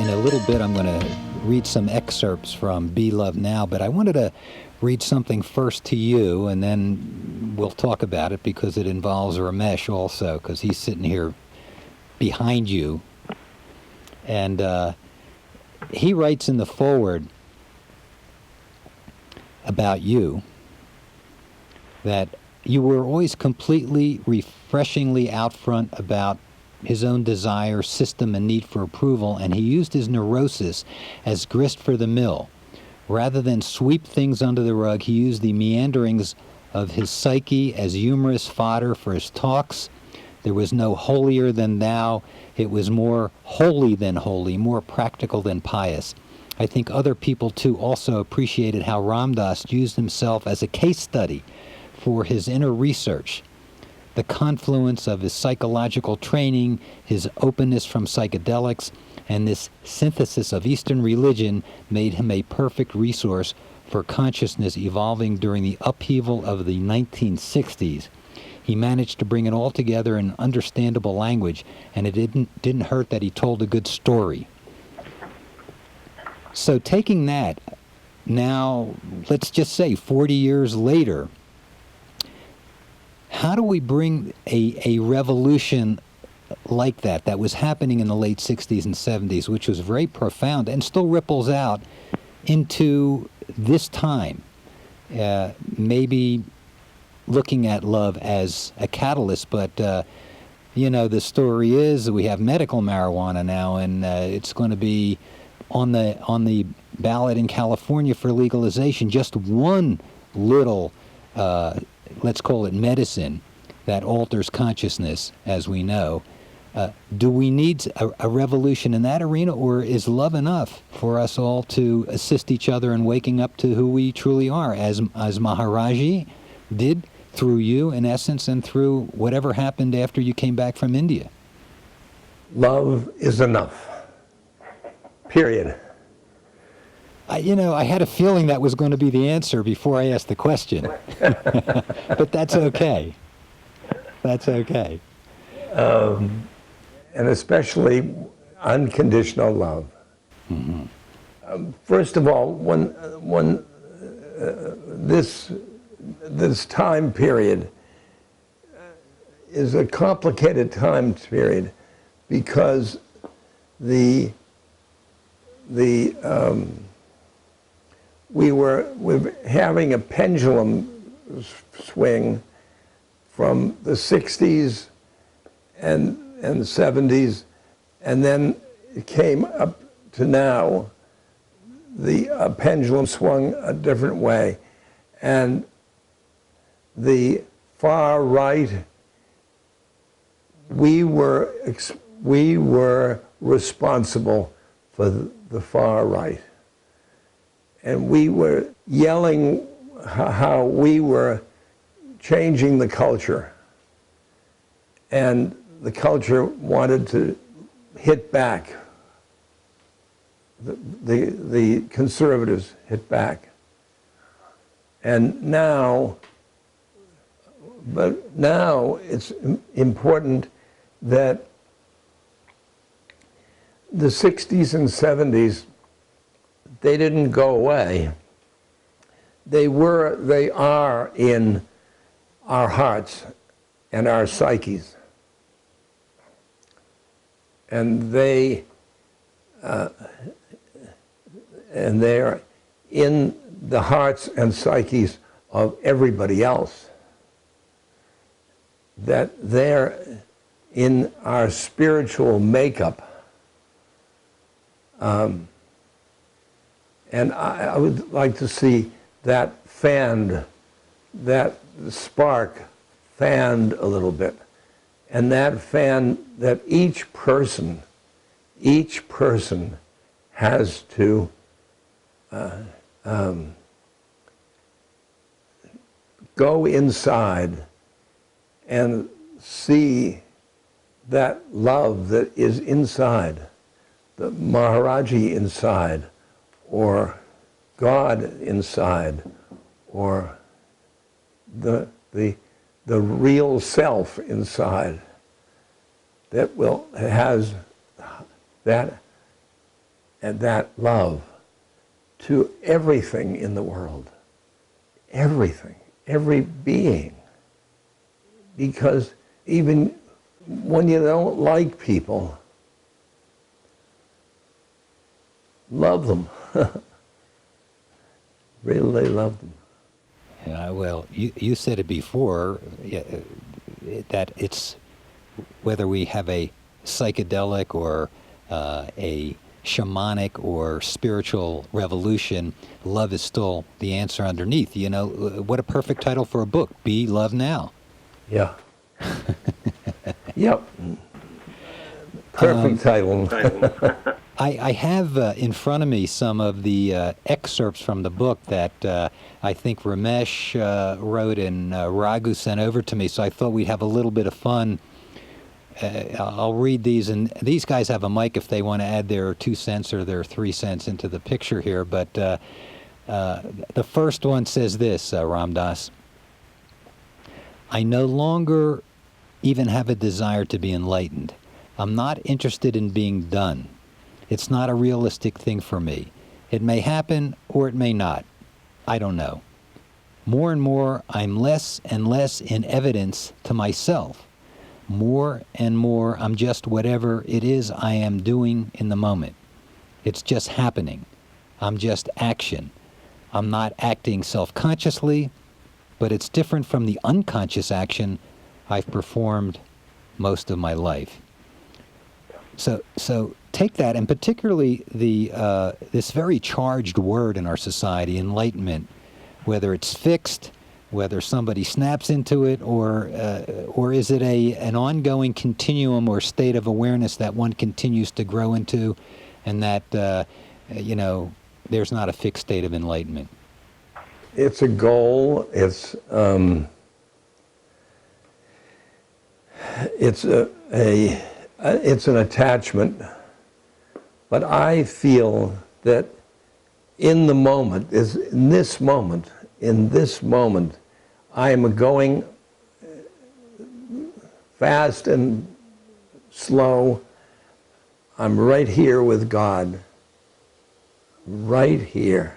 in a little bit, I'm going to read some excerpts from Be Love Now, but I wanted to read something first to you, and then we'll talk about it because it involves Ramesh also, because he's sitting here behind you. And he writes in the foreword about you that you were always completely, refreshingly out front about his own desire, system, and need for approval, and he used his neurosis as grist for the mill. Rather than sweep things under the rug, he used the meanderings of his psyche as humorous fodder for his talks. There was no holier than thou. It was more holy than holy, more practical than pious. I think other people, too, also appreciated how Ram Dass used himself as a case study for his inner research. The confluence of his psychological training, his openness from psychedelics, and this synthesis of Eastern religion made him a perfect resource for consciousness evolving during the upheaval of the 1960s. He managed to bring it all together in understandable language, and it didn't hurt that he told a good story. So taking that, now, let's just say 40 years later, how do we bring a revolution like that was happening in the late 60s and 70s, which was very profound and still ripples out into this time, maybe looking at love as a catalyst, but the story is that we have medical marijuana now, and it's going to be on the ballot in California for legalization. Just one little, let's call it medicine, that alters consciousness, as we know. Do we need a revolution in that arena, or is love enough for us all to assist each other in waking up to who we truly are, as Maharaji did through you, in essence, and through whatever happened after you came back from India? Love is enough. Period. I had a feeling that was going to be the answer before I asked the question. But that's okay. That's okay. And especially unconditional love. Mm-hmm. First of all, when this time period is a complicated time period, because we're having a pendulum swing from the 60s and the 70s, and then it came up to now. The pendulum swung a different way, and the far right, we were responsible for the far right. And we were yelling how we were changing the culture. And the culture wanted to hit back. The conservatives hit back. And now it's important that the 60s and 70s, they didn't go away. They are in our hearts and our psyches. And they are in the hearts and psyches of everybody else. That they're in our spiritual makeup. And I would like to see that fanned, that spark fanned a little bit. And that each person has to go inside and see that love that is inside, the Maharaji inside, or God inside, or the real self inside, that has that and that love to everything in the world. Everything, every being. Because even when you don't like people, love them. Really love them. Well, you said it before, that it's whether we have a psychedelic or a shamanic or spiritual revolution, love is still the answer underneath. You know, what a perfect title for a book, Be Love Now. Yeah. Yep. Perfect title. I have in front of me some of the excerpts from the book that I think Ramesh wrote and Raghu sent over to me, so I thought we'd have a little bit of fun. I'll read these, and these guys have a mic if they want to add their 2 cents or their 3 cents into the picture here, but the first one says this, Ram Dass: I no longer even have a desire to be enlightened. I'm not interested in being done. It's not a realistic thing for me. It may happen or it may not. I don't know. More and more, I'm less and less in evidence to myself. More and more, I'm just whatever it is I am doing in the moment. It's just happening. I'm just action. I'm not acting self-consciously, but it's different from the unconscious action I've performed most of my life. So take that, and particularly this very charged word in our society, enlightenment, whether it's fixed, whether somebody snaps into it, or is it an ongoing continuum or state of awareness that one continues to grow into, and that you know, there's not a fixed state of enlightenment. It's a goal. It's an attachment, but I feel that in the moment, in this moment, I am going fast and slow. I'm right here with God, right here.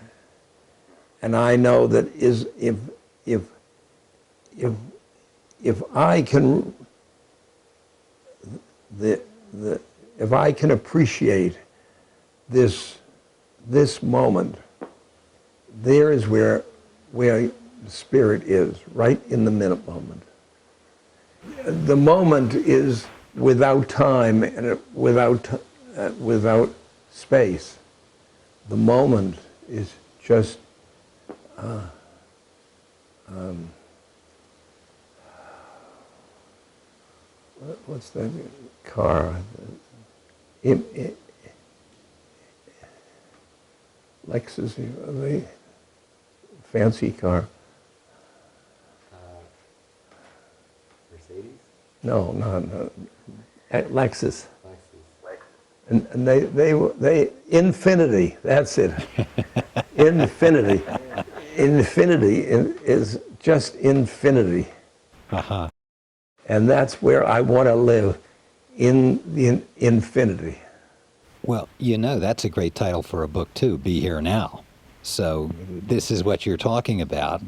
And I know that if I can if I can appreciate this moment, there is where spirit is, right in the minute moment. The moment is without time and without space. The moment is just what's that car? Lexus, the fancy car. Mercedes? No, Lexus. And they infinity. That's it. Infinity. Infinity is just infinity. Uh-huh. And that's where I want to live, in the infinity. Well, you know, that's a great title for a book, too, Be Here Now. So this is what you're talking about.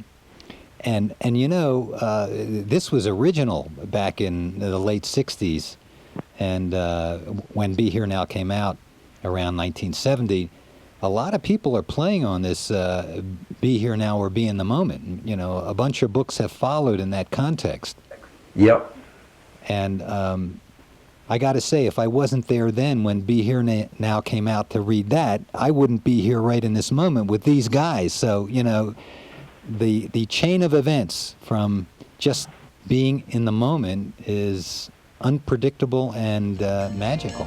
And you know, this was original back in the late 60s. And when Be Here Now came out around 1970, a lot of people are playing on this Be Here Now or Be in the Moment. You know, a bunch of books have followed in that context. Yep. And I got to say, if I wasn't there then when Be Here Now came out to read that, I wouldn't be here right in this moment with these guys. So, you know, the chain of events from just being in the moment is unpredictable and magical.